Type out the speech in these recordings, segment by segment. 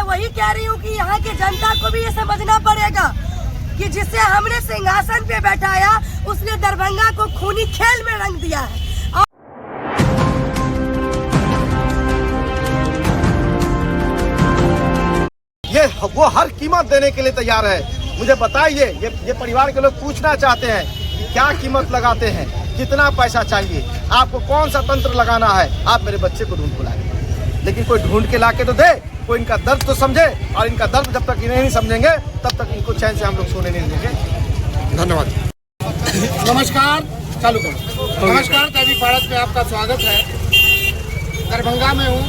वही कह रही हूँ कि यहाँ की जनता को भी ये समझना पड़ेगा कि जिसे हमने सिंहासन पे बैठाया उसने दरभंगा को खूनी खेल में रंग दिया है। ये वो हर कीमत देने के लिए तैयार है। मुझे बताइए, ये परिवार के लोग पूछना चाहते हैं कि क्या कीमत लगाते हैं, कितना पैसा चाहिए, आपको कौन सा तंत्र लगाना है। आप मेरे बच्चे को ढूंढ को लाए, लेकिन कोई ढूंढ के लाके तो दे, कोई इनका दर्द तो समझे। और इनका दर्द जब तक इन्हें नहीं समझेंगे तब तक इनको चैन से हम लोग सोने नहीं देंगे। धन्यवाद। नमस्कार, चालू करो। नमस्कार, दैनिक भारत में आपका स्वागत है। दरभंगा में हूँ।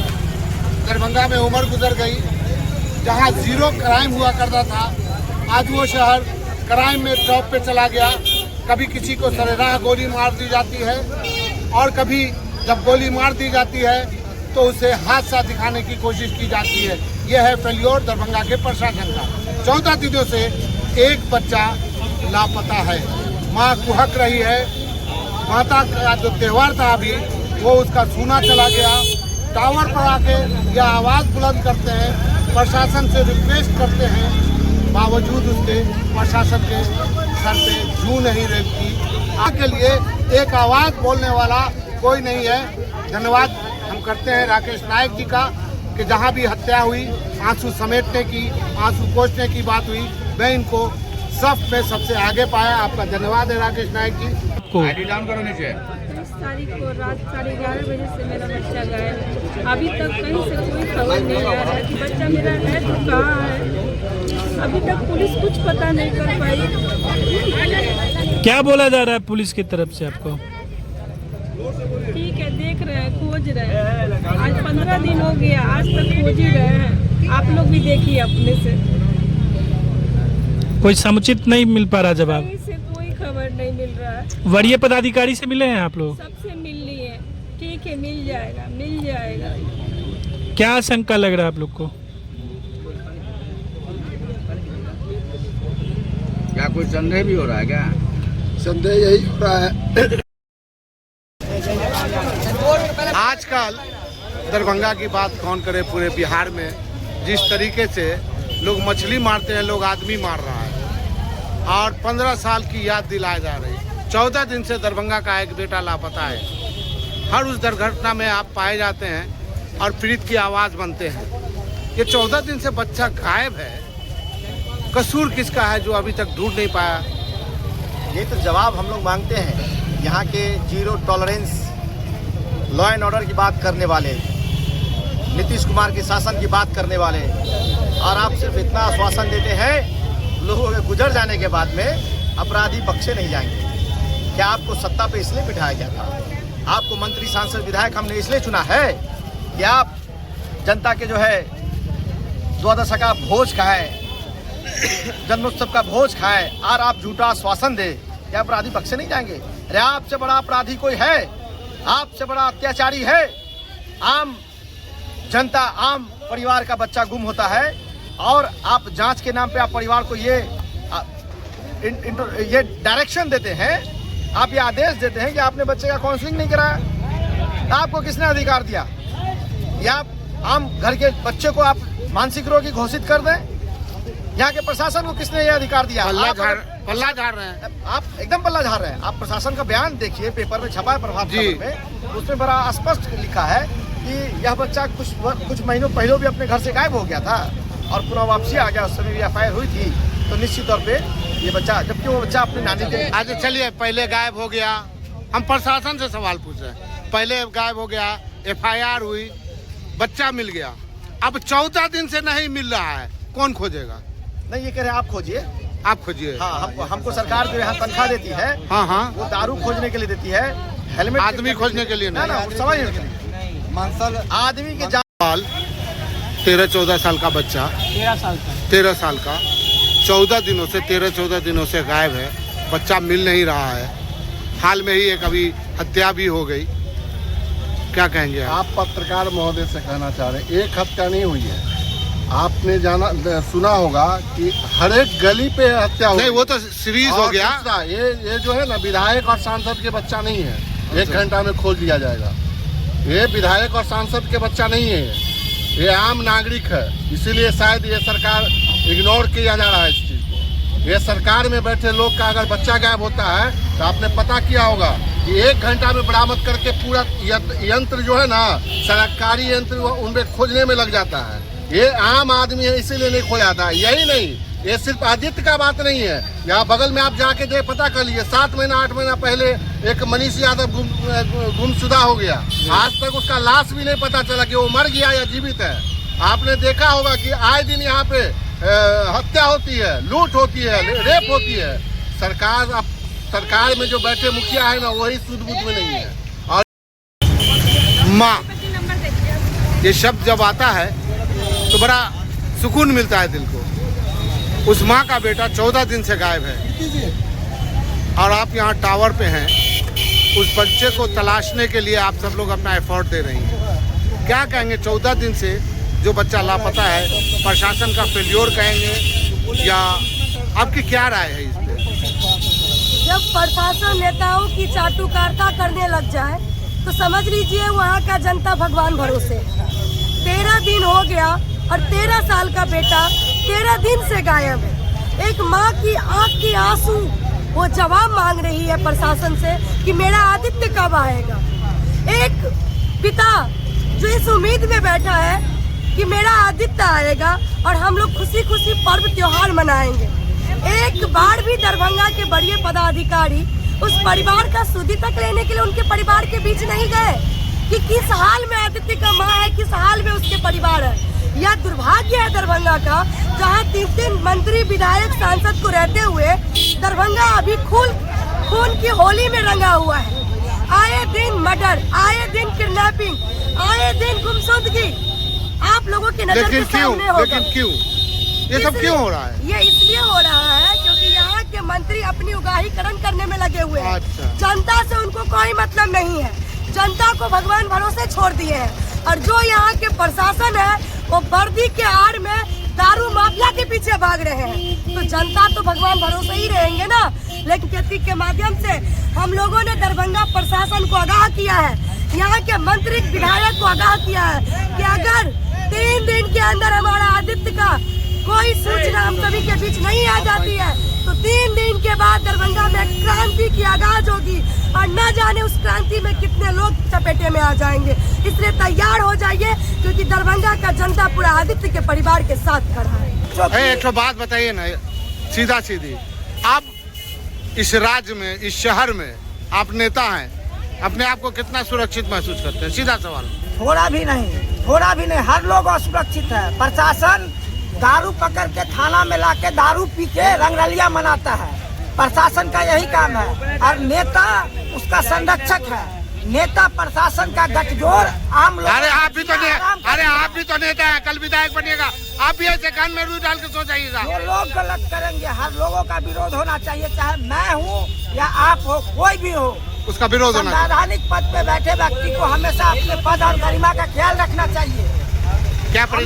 दरभंगा में उम्र गुजर गई, जहाँ जीरो क्राइम हुआ करता था, आज वो शहर क्राइम में टॉप पे चला गया। कभी किसी को सरेराह गोली मार दी जाती है और कभी जब गोली मार दी जाती है तो उसे हादसा दिखाने की कोशिश की जाती है। यह है फेल्योर दरभंगा के प्रशासन का। 14 दिनों से एक बच्चा लापता है। माँ कुहक रही है। माता का जो त्यौहार था अभी वो उसका सूना चला गया। टावर पर आके यह आवाज़ बुलंद करते हैं, प्रशासन से रिक्वेस्ट करते हैं, बावजूद उसके प्रशासन के सर पे जू नहीं रेंगती। आगे लिए एक आवाज़ बोलने वाला कोई नहीं है। धन्यवाद हम करते हैं राकेश नायक जी का कि जहाँ भी हत्या हुई, आंसू समेटने की, आंसू पोंछने की बात हुई, मैं इनको सफ में सबसे आगे पाया। आपका धन्यवाद है राकेश नायक जी। आईडी डाउन करो नीचे। 30 तारीख को रात 11:30 बजे से मेरा बच्चा गायब है। अभी तक कहीं से कोई खबर नहीं आ रहा है कि बच्चा मेरा है तो कहाँ है। अभी तक पुलिस कुछ पता नहीं कर पाई। क्या बोला जा रहा है पुलिस की तरफ से आपको? ठीक है, देख रहे हैं, खोज रहे हैं। आज 15 दिन हो गया, आज तक खोज ही रहे हैं। आप लोग भी देखिए अपने से। कोई समुचित नहीं मिल पा रहा जवाब? कहीं से कोई खबर नहीं मिल रहा है। वरीय पदाधिकारी से मिले हैं आप लोग? सबसे मिल लिए। ठीक है, मिल जाएगा, मिल जाएगा। क्या आशंका लग रहा है आप लोग को? क्या कोई संदेह भी हो रहा है क्या? संदेह यही हो रहा है। आजकल दरभंगा की बात कौन करे, पूरे बिहार में जिस तरीके से लोग मछली मारते हैं, लोग आदमी मार रहा है। और 15 साल की याद दिलाई जा रही। 14 दिन से दरभंगा का एक बेटा लापता है। हर उस दुर्घटना में आप पाए जाते हैं और पीड़ित की आवाज़ बनते हैं। ये 14 दिन से बच्चा गायब है। कसूर किसका है जो अभी तक ढूंढ नहीं पाया? ये तो जवाब हम लोग मांगते हैं। यहाँ के zero tolerance law and order की बात करने वाले, नीतीश कुमार के शासन की बात करने वाले, और आप सिर्फ इतना आश्वासन देते हैं लोगों के गुजर जाने के बाद में अपराधी बख्शे नहीं जाएंगे। क्या आपको सत्ता पे इसलिए बिठाया गया था? आपको मंत्री, सांसद, विधायक हमने इसलिए चुना है कि आप जनता के जो है द्वादशा का भोज खाए, जन्मोत्सव का भोज खाए, और आप झूठा आश्वासन दे। क्या अपराधी बख्शे नहीं जाएंगे? अरे आपसे बड़ा अपराधी कोई है? आपसे बड़ा अत्याचारी है? आम जनता, आम परिवार का बच्चा गुम होता है और आप जांच के नाम पे आप परिवार को ये डायरेक्शन देते हैं, आप ये आदेश देते हैं कि आपने बच्चे का काउंसलिंग नहीं कराया। आपको किसने अधिकार दिया? या आप आम घर के बच्चे को आप मानसिक रोगी घोषित कर दें? यहाँ के प्रशासन को किसने ये अधिकार दिया? पल्ला झाड़ रहे हैं। आप एकदम पल्ला झाड़ रहे हैं। आप प्रशासन का बयान देखिए, पेपर में छपा है प्रभात खबर में, उसमें बड़ा स्पष्ट लिखा है कि यह बच्चा कुछ महीनों पहले भी अपने घर से गायब हो गया था और पुनः वापसी आ गया। उस समय भी एफआईआर हुई थी। तो निश्चित तौर पे ये बच्चा, जबकि वो बच्चा अपनी नानी के आज चलिए, पहले गायब हो गया, हम प्रशासन से सवाल पूछ रहे हैं। पहले गायब हो गया, एफआईआर हुई, बच्चा मिल गया, अब 14 दिन से नहीं मिल रहा है। कौन खोजेगा? नहीं, ये कह रहे हैं आप खोजिए, आप खोजिए। हाँ, हमको सरकार जो यहाँ तनख्वाह देती है, हाँ हाँ, वो दारू खोजने के लिए देती है, हेलमेट आदमी खोजने के लिए ना नहीं। समझ आदमी के 13-14 साल का बच्चा, 13 साल का 14 दिनों से 13-14 दिनों से गायब है। बच्चा मिल नहीं रहा है। हाल में ही एक अभी हत्या भी हो गई। क्या कहेंगे आप? पत्रकार महोदय से कहना चाह रहे हैं, एक हत्या नहीं हुई है। आपने सुना होगा कि हर एक गली पे हत्या हो। नहीं, वो तो सीरीज हो गया। ये जो है ना, विधायक और सांसद के बच्चा नहीं है। 1 घंटा में खोज लिया जाएगा। ये विधायक और सांसद के बच्चा नहीं है। ये आम नागरिक है, इसीलिए शायद ये सरकार इग्नोर किया जा रहा है इस चीज़ को। ये सरकार में बैठे लोग का अगर बच्चा गायब होता है तो आपने पता किया होगा कि 1 घंटा में बरामद करके पूरा यंत्र जो है ना, सरकारी यंत्र उनमें खोजने में लग जाता है। ये आम आदमी है इसीलिए नहीं खोजाता है। यही नहीं, ये सिर्फ आदित्य का बात नहीं है, यहाँ बगल में आप जाके देख पता कर लीजिए, 7 महीना 8 महीना पहले एक मनीष यादव गुमशुदा हो गया। आज तक उसका लाश भी नहीं पता चला कि वो मर गया या जीवित है। आपने देखा होगा कि आए दिन यहाँ पे हत्या होती है, लूट होती है, रेप होती है। सरकार में जो बैठे मुखिया है ना, वही सुध बुध में नहीं है। और माँ, ये शब्द जब आता है तो बड़ा सुकून मिलता है दिल को। उस माँ का बेटा 14 दिन से गायब है और आप यहाँ टावर पे हैं। उस बच्चे को तलाशने के लिए आप सब लोग अपना एफर्ट दे रही हैं। क्या कहेंगे 14 दिन से जो बच्चा लापता है, प्रशासन का फेल्योर कहेंगे या आपकी क्या राय है इस पे? जब प्रशासन नेताओं की चाटुकारिता करने लग जाए तो समझ लीजिए वहाँ का जनता भगवान भरोसे। 13 दिन हो गया और 13 साल का बेटा 13 दिन से गायब है। एक माँ की आंख की आंसू वो जवाब मांग रही है प्रशासन से कि मेरा आदित्य कब आएगा। एक पिता जो इस उम्मीद में बैठा है कि मेरा आदित्य आएगा और हम लोग खुशी खुशी पर्व त्योहार मनाएंगे। एक बार भी दरभंगा के बड़े पदाधिकारी उस परिवार का सुधि तक लेने के लिए उनके परिवार के बीच नहीं गए कि किस हाल में आदित्य का माँ है, किस हाल में उसके परिवार है। यह दुर्भाग्य है दरभंगा का, जहाँ 3 मंत्री विधायक सांसद को रहते हुए दरभंगा अभी खून की होली में रंगा हुआ है। आए दिन मर्डर, आए दिन किडनैपिंग, आए दिन गुमशुदगी आप लोगों की नजर के सामने होगा। लेकिन क्यों ये सब क्यों हो रहा है? ये इसलिए हो रहा है क्योंकि यहाँ के मंत्री अपनी उगाहीकरण करने में लगे हुए हैं। अच्छा। जनता से उनको कोई मतलब नहीं है, जनता को भगवान भरोसे छोड़ दिए हैं। और जो यहाँ के प्रशासन है वो वर्दी के आड़ में दारू माफिया के पीछे भाग रहे हैं। तो जनता तो भगवान भरोसे ही रहेंगे ना। लेकिन प्रतीक के माध्यम से हम लोगों ने दरभंगा प्रशासन को आगाह किया है, यहाँ के मंत्री विधायक को आगाह किया है कि अगर 3 दिन के अंदर हमारा आदित्य का कोई सूचना हम सभी के बीच नहीं आ जाती है तो 3 दिन के बाद दरभंगा में क्रांति की आगाज होगी और न जाने उस क्रांति में कितने लोग चपेटे में आ जाएंगे। इसलिए तैयार हो जाइए क्योंकि दरभंगा का जनता पूरा आदित्य के परिवार के साथ खड़ा है। एक तो बात बताइए ना, सीधा सीधी, आप इस राज्य में, इस शहर में आप नेता हैं, अपने आप को कितना सुरक्षित महसूस करते हैं? सीधा सवाल। थोड़ा भी नहीं, हर लोग असुरक्षित है। प्रशासन दारू पकड़ के थाना में लाके दारू पी के रंगरलिया मनाता है, प्रशासन का यही काम है। और नेता उसका संरक्षक है। नेता प्रशासन का गठजोड़ आम लोग। अरे आप भी तो नेता हैं, कल विधायक बनिएगा, आप भी ऐसे कान में रुई डाल के सो जाइएगा। जो लोग गलत करेंगे हर लोगों का विरोध होना चाहिए, चाहे मैं हूँ या आप हो, कोई भी हो, उसका विरोध होना चाहिए। संवैधानिक पद पे बैठे व्यक्ति को हमेशा अपने पद और गरिमा का ख्याल रखना चाहिए। क्या